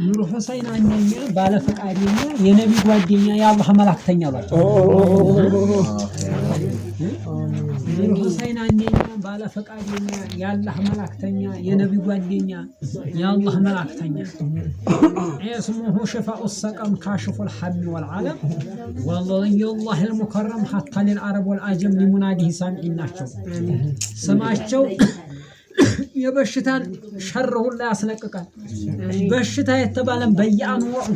ኑር ሁሰይን አንደኛ ባለ ፈቃደኛ የነቢ ጓደኛ የአላህ መላእክተኛ ባቸው ኑር ሁሰይን አንደኛ ባለ ፈቃደኛ የአላህ መላእክተኛ የነቢ ጓደኛ የአላህ መላእክተኛ اسمه شفاء السقم كاشف الحم والعلم والله الله المكرم حتى للعرب والعجم لمناديه سامعين ናቸው ስማቸው የበሽታን ሸር ሁሉ ያስለቅቃል በሽታ የተባለም በየአንወዑ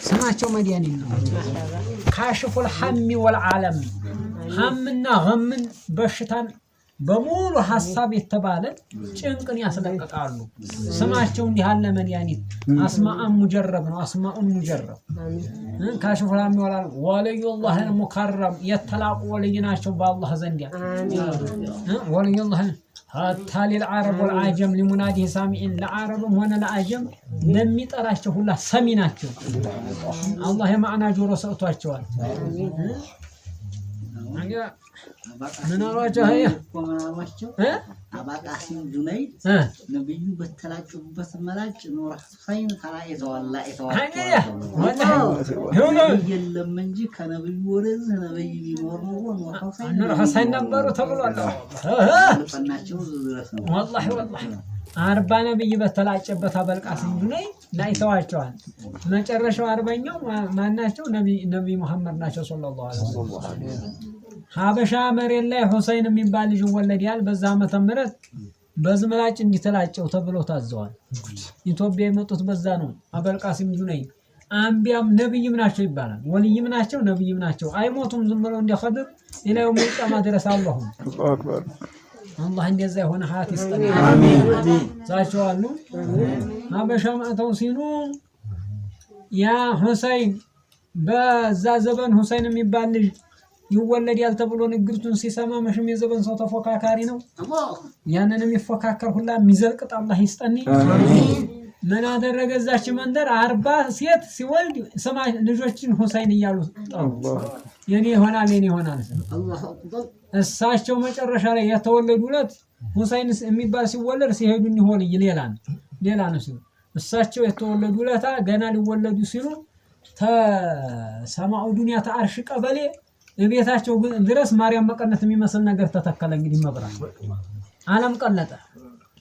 ስማቸው መድኃኒት ነው ካሽፉል ሐሚ ወልዓለም ሐምና ገምን በሽታን በሙሉ ሐሳብ የተባለ ጭንቅን ያስለቅቃሉ ስማቸው እንዲህ ያለ መድኃኒት አስማኡን ሙጀረብ ነው አስማኡን ሙጀረብ ካሽፉል ሐሚ ወልዓለም ወልዩላህ المكرم የተላቁ ወልይ ናቸው በአላህ ዘንድ ወልዩላህ حتى للعرب والعجم لمناديه سامعين العرب هنا العجم لم يطراچو ሁላ ሰሚናቸው አላህ የማዕና ጆሮ ሰጥቷቸዋል ምን አሏቸው ሀያ አባቃሲም ጁነይድ ነብዩ በተላጩበት መላጭ ኑር ሁሰይን ተላይተዋል የለም እንጂ ከነብዩ ወደዚህ ነብይ ቢኖር ኑር ሁሰይን ነበሩ ተብሏል والله 40 ነብይ በተላጨበት አበልቃሲም ጁነይድ ላይተዋቸዋል መጨረሻው 40ኛው ማናቸው ነብይ መሐመድ ናቸው ሰለላሁ ዐለይሂ ወሰለም ሀበሻ መሬት ላይ ሁሰይን የሚባል ልጅ ወለዲያል በዛ ዓመተ ምህረት በዝመላጭ እንዲተላጨው ተብሎ ታዘዋል ኢትዮጵያ የመጡት በዛ ነው አበልቃሲም ጁነይድ አንቢያም ነብይም ናቸው ይባላል ወልይም ናቸው ነብይም ናቸው አይሞቱም ዝም ብለው እንደኸድር ኢላው መጣማ ድረስ አላሁ አክበር አላህ እንደዛ የሆነ ሀያት ይስጠን አሜን ዛቸዋሉ ሀበሻ መተው ሲሉ ያ ሁሰይን በዛ ዘበን ሁሰይን የሚባል ልጅ ይወለድ ያልተብሎ ንግርቱን ሲሰማ መሽም የዘበን ሰው ተፎካካሪ ነው ያንንም የሚፎካከር ሁላ የሚዘልቅጥ አላህ ይስጠን አሜን ምን አደረገዛች መንደር 40 ሴት ሲወልድ ሰማ ልጆችን ሁሰይን ይያሉ አላህ የኔ ይሆናል አላህ አክበር እሳቸው መጨረሻ ላይ የተወለዱለት ሁሰይን የሚባል ሲወለድ ሲሄዱ እንሆን ሌላ ነው ሲሉ እሳቸው የተወለዱለታ ገና ሊወለዱ ሲሉ ተሰማው ዱንያ ተአርሽ ቀበሌ እቤታቸው ድረስ ማርያም መቀነት የሚመስል ነገር ተተከለ እንግዲህ መብራት ዓለም ቀለጠ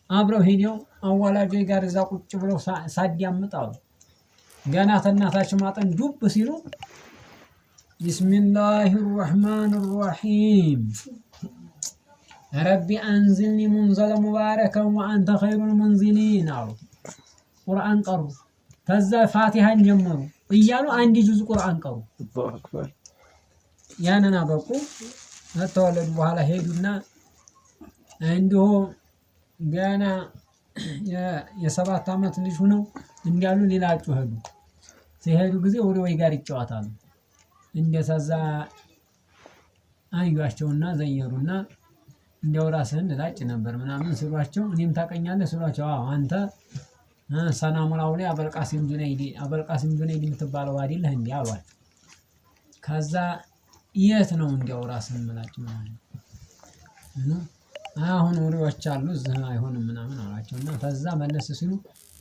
አብረው ሄደው አዋላጆይ ጋር እዛ ቁጭ ብለው ሳዲያምጣው ገና ተናታቸው ማጠን ዱብ ሲሉ ቢስሚላሂር ረህማኒር ረሂም ረቢ አንዝልኒ ሙንዘለ ሙባረከን ወአንተ ኸይሩል ሙንዚሊን ቁርአን ቀሩ ከዛ ፋቲሃን ጀመሩ እያሉ አንድ ጁዝ ቁርአን ቀሩ አላሁ አክበር ያነና በቁ ተወለዱ በኋላ ሄዱና እንዲሁ ገና የ7 አመት ልጅ ሆነው እንዲያሉ ሌላጩ ሄዱ ሲሄዱ ጊዜ ወደ ወይ ጋር ይጫወታሉ እንደዛዛ አዩአቸውና ዘየሩና እንደው ራስህን ላጭ ነበር ምናምን ሲሏቸው እኔም ታቀኛለህ ሲሏቸው አዎ አንተ ሰናሙላው ላይ አበልቃሲም ጁነይድ የምትባለው አይደለህ እንዴ አሏቸው ከዛ የት ነው እንደው ራስህን መላጭ ማለት ነው አሁን ወሬዎች አሉ እዚህ አይሆንም ምናምን አላቸውና ከዛ መለስ ሲሉ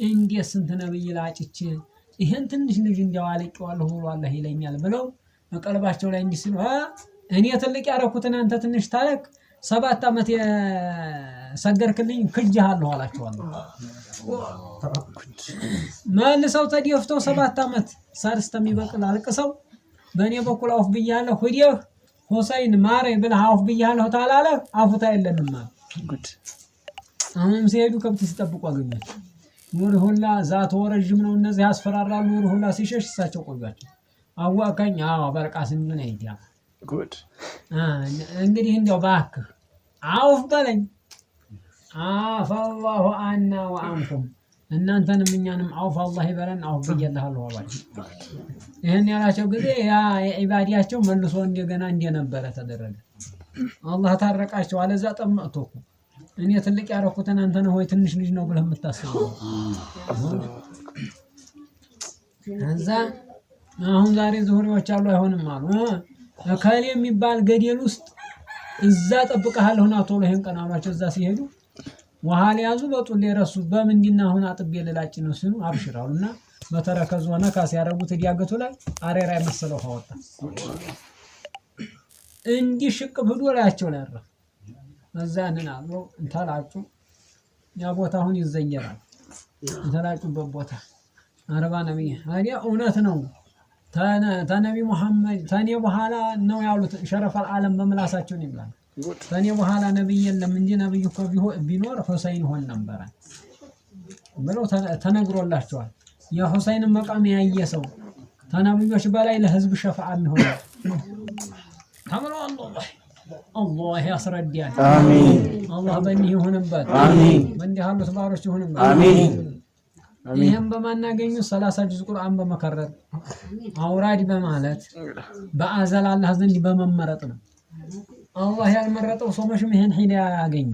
እንዴት ስንት ነብይ ላጭች ይሄን ትንሽ ልጅ እንደው አለቀዋለሁ ብሎ አላህ ይለኛል ብለው መቀልባቸው ላይ እንዲስሉ እኔ ትልቅ ያረኩትን አንተ ትንሽ ታለቅ 7 አመት ሰገርክልኝ ክጅሃለሁ አላቸው መልሰው ተዲፍተው 7 አመት ሳርስተ የሚበቅል አልቀሰው በእኔ በኩል አውፍ ብያለሁ ሆዲህ ሁሰይን ማረኝ ብለህ አውፍ ብያለሁ ታላለ አፉታ የለንም ጉድ አሁንም ሲሄዱ ከብት ሲጠብቁ አገኛቸው ኑር ሁላ ዛት ወረጅም ነው እነዚህ ያስፈራራሉ ኑር ሁላ ሲሸሽ እሳቸው ቆያቸው አዋካኝ አበልቃሲም ጁነይድ ጉድ እንግዲህ እንደው ባክህ አውፍ በለኝ አፈላሁ አና ወአንኩም እናንተንም እኛንም አውፍ አላህ ይበለን አውፍ ብያለሁ አሏቸው ይሄን ያላቸው ጊዜ ያ የኢባዲያቸው መልሶ እንደገና እንደነበረ ተደረገ አላህ ታረቃቸው አለዛ ጠመጥቶኩ እኔ ትልቅ ያረኩትን አንተ ነው ወይ ትንሽ ልጅ ነው ብለህ የምታስበው አንዛ አሁን ዛሬ ዙሪዎች አሉ አይሆንም አሉ ከሌ የሚባል ገደል ውስጥ እዛ ጠብቀሃለሁና ቶሎ ይሄን ቀናሏቸው እዛ ሲሄዱ وحال يازو بطول يرسو بمن هنا أطبي للاجين وسنو أبشر أولنا بتركز وانا كاسي عربو تدياغتو لا عريرا يمسلو خوطا اندي شك بهدو لا يحجون يرى مزاننا عبو انتال عبو يابوتا هون يزيرا انتال عبو ببوتا عربا نبي هذه أوناتنا تنبي محمد ثاني بحالا نو يعلو شرف العالم بملاساتشون يبلان ثاني بحالا نبي لمن دي نبي يكو بنور حسين هو النمبران بلو تنقروا الله شوال يا حسين مقام يسو تنبي وشبالا لحزب الشفاعة من هو تمروا الله يسر الديان آمين الله بنيه هنبات آمين بني هالو تبارش هنبات آمين ይሄን በማናገኙ 30 ጁዝ ቁርአን በመከረር አውራድ በማለት በአዘል አላህ ዘንድ በመመረጥ ነው አላህ ያልመረጠው ሰው መሽም ይሄን ሂዳ ያገኝ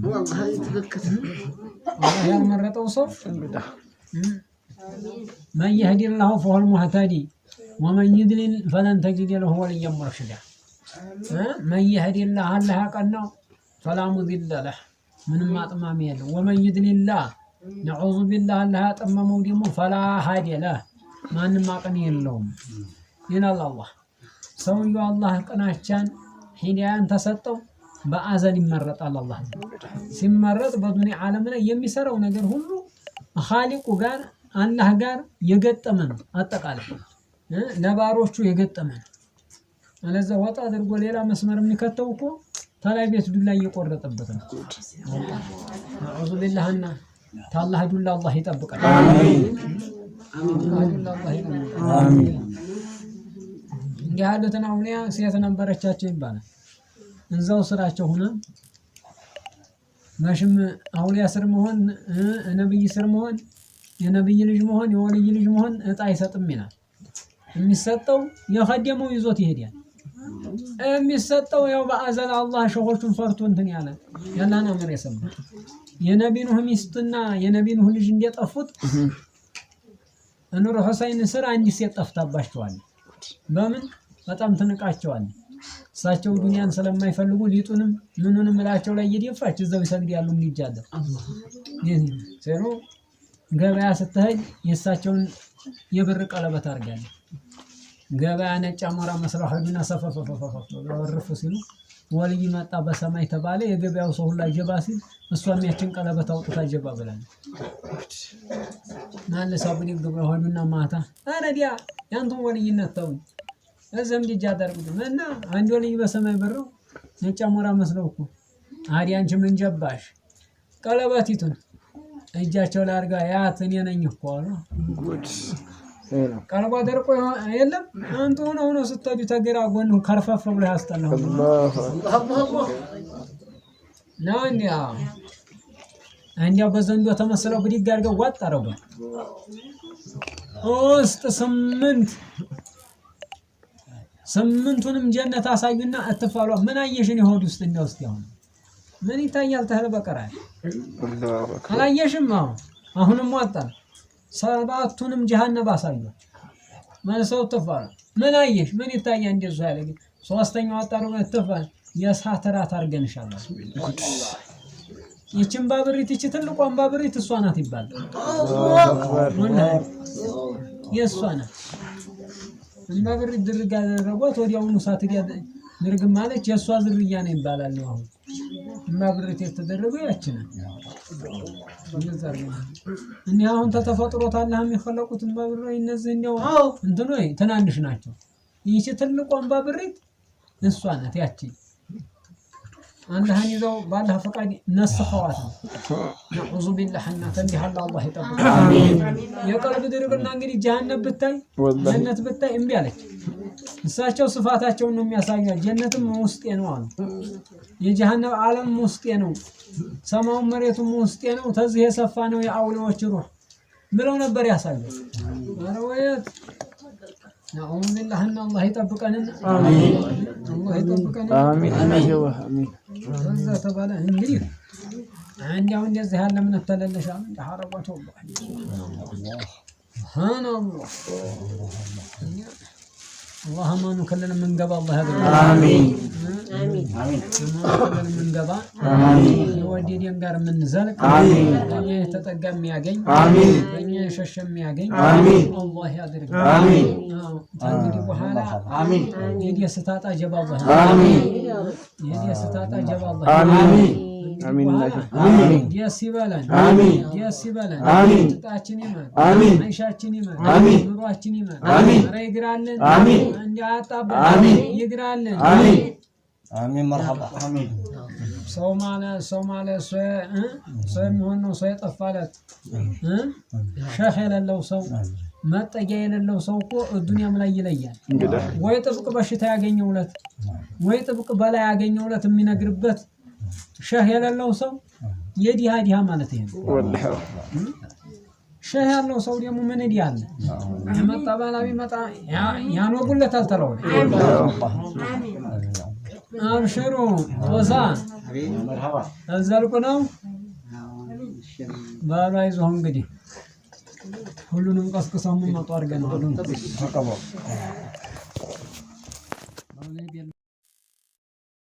አላህ ያልመረጠው ሰው من يهدي الله فهو المهتدي ومن يضلل فلن تجد له وليا مرشدا من يهدي الله الله قنو فلا مضل له من ما طمام يله ومن يضلل الله نعوذ بالله الله طممو ديمو فلا هادي له ما قني يلوم ين الله سويو الله قناچان ሂዳያን ተሰጠው በአዘል ይመረጣል الله ሲመረጥ በዱንያ ዓለም ላይ የሚሰራው ነገር ሁሉ ኻሊቁ ጋር አላህ ጋር የገጠመ ነው አጠቃላይ ለባሮቹ የገጠመ ነው አለዛ ወጣ አድርጎ ሌላ መስመር የሚከተው እኮ ታላይ ቤት ዱላ እየቆረጠበት ነው አዑዙ ቢላህና ታላህ ዱላ አላህ ይጠብቃል አሜን አሜን ያሉትን አውሊያ ሴት ነበረቻቸው ይባላል እንዛው ስራቸው ሆነ ማሽም አውሊያ ስር መሆን ነብይ ስር መሆን የነብይ ልጅ መሆን የወልይ ልጅ መሆን እጣ አይሰጥም ይላል የሚሰጠው የኸደመው ይዞት ይሄዳል የሚሰጠው ያው በአዘል አላህ ሸሆቹን ፈርቶ እንትን ያለ ያላና አመር የሰማ የነብዩን ሚስትና የነብዩን ልጅ እንደጠፉት ኑር ሁሰይን ስር አንድ ሴት ጠፍታባቸዋል በምን በጣም ተንቃቸዋል እሳቸው ዱንያን ስለማይፈልጉ ሊጡንም ምንንም ላቸው ላይ እየደፋች እዛው ይሰግድ ያሉ እንዲጃለ ይሄን ሰሩ ገበያ ስትሄድ የእሳቸውን የብር ቀለበት አርጋለ ገበያ ነጭ አሞራ መስራሁና ሰፈፈፈፈፈ ወርፉ ሲሉ ወልይ መጣ በሰማይ ተባለ የገበያው ሰው ሁላ ጀባ ሲል እሷም ያችን ቀለበት አውጥታ ጀባ ብላል ማለሳው ብን ግብረውና ማታ አረዲያ ያንቱ ወልይነት ተው እዘም ልጅ አደርጉትና አንድ ወልይ በሰማይ በረው ነጭ አሞራ መስለው እኮ አዲ አንቺ ምን ጀባሽ ቀለበቲቱን እጃቸው ላይ አርጋ ያት እኔ ነኝ እኮ ነው ጉድ ቀለባ ደርቆ የለም አንተ ሆኖ ስትaju ተገራ ጎን ከርፈፍ ብለ ያስጠላው አላህ ናንያ አንያው በዘንዶ ተመስለው ብድግ አድርገው ዋጥ አረጉ ኦስት ስምንቱንም ጀነት አሳዩና አትፋሉ ምን አየሽን ይሆድ ውስጥ እንደውስጥ ያው ምን ይታያል ተህለ በቀራ አላየሽም አሁንም ዋጣ ሰባቱንም ጀሃነም አሳዩ መልሰው ተፋሉ ምን አየሽ ምን ይታያል እንደዚህ ያለ ሶስተኛው አጣሩ ተፋል የሳተራት አርገንሻለሁ ይችን ባብሪት ይች ትልቋን ባብሪት እሷ ናት ይባላል አላህ የሷና እንባብሪ ድርጋ ደረጓት ወዲያውኑ ሳትዲያ ድርግ ማለት የሷ ዝርያ ነው ይባላል ነው አሁን እንባብሪት የተደረገው ያችና እኔ አሁን ተተፈጥሮት አላህ የሚخلቁት እንባብሪ እነዚህ ነው እንትኑ ትናንሽ ናቸው ይቺ ትልቋን ባብሪት እሷ ናት ያቺ አላህን ይዘው ባላህ ፈቃድ ነስኸዋት ነዑዙ ቢላህና ተንዲህ አላህ ይጠብቅ አሜን የቀልብ ድርብና እንግዲህ ጀሃነም ብታይ ጀነት ብታይ እምቢ አለች እሳቸው ስፋታቸውን ነው የሚያሳዩት ጀነትም ውስጤ ነው አሉ የጀሃነም ዓለም ውስጤ ነው ሰማው መሬቱም ውስጤ ነው ተዚህ የሰፋ ነው የአውሊያዎች ሩህ ብለው ነበር ያሳዩት አረወያት نعوذ بالله ان الله يطبقنا امين الله يطبقنا امين امين هذا تبالا እንግዲህ አንዲያው እንደዚህ ያለ ምን ተለለሻም ተሐረባቱ الله سبحان الله اللهم نكلنا من قبل الله هذا آمين آمين نكلنا من قبل يودي ديم دار من نزلك بني تتقم ياقين بني ششم ياقين الله يدرك تنقدي بحالة يدي ستاتا جبا الله يدي ستاتا جبا الله آمين ياسبالن ياسبالن تطاچن يمان عيشاچن يمان ኑሯችን ይማር ኧረ ይግራልን እንዲያጣብ ይግራልን آمين مرحبا آمين ሰው ማለት ሰው የሚሆን ነው ሰው የጠፋለት ሸህ የሌለው ሰው መጠጊያ የሌለው ሰው እኮ ዱንያም ላይ ይለያል ወይ ጥብቅ በሽታ ያገኘውለት ወይ ጥብቅ በላይ ያገኘውለት የሚነግርበት ሸህ የሌለው ሰው የዲሃ ማለት ይሄ والله ሸህ ያለው ሰው ደግሞ ምን ይያል የመጣ ባላቢ መጣ ያኖጉለታል ተለው አብሽሩ ወዛ مرحبا አዘልቁ ነው ባላይዞ እንግዲህ ሁሉንም ቀስቅሰው መጣው አድርገናል ሁሉንም ተቀበሉ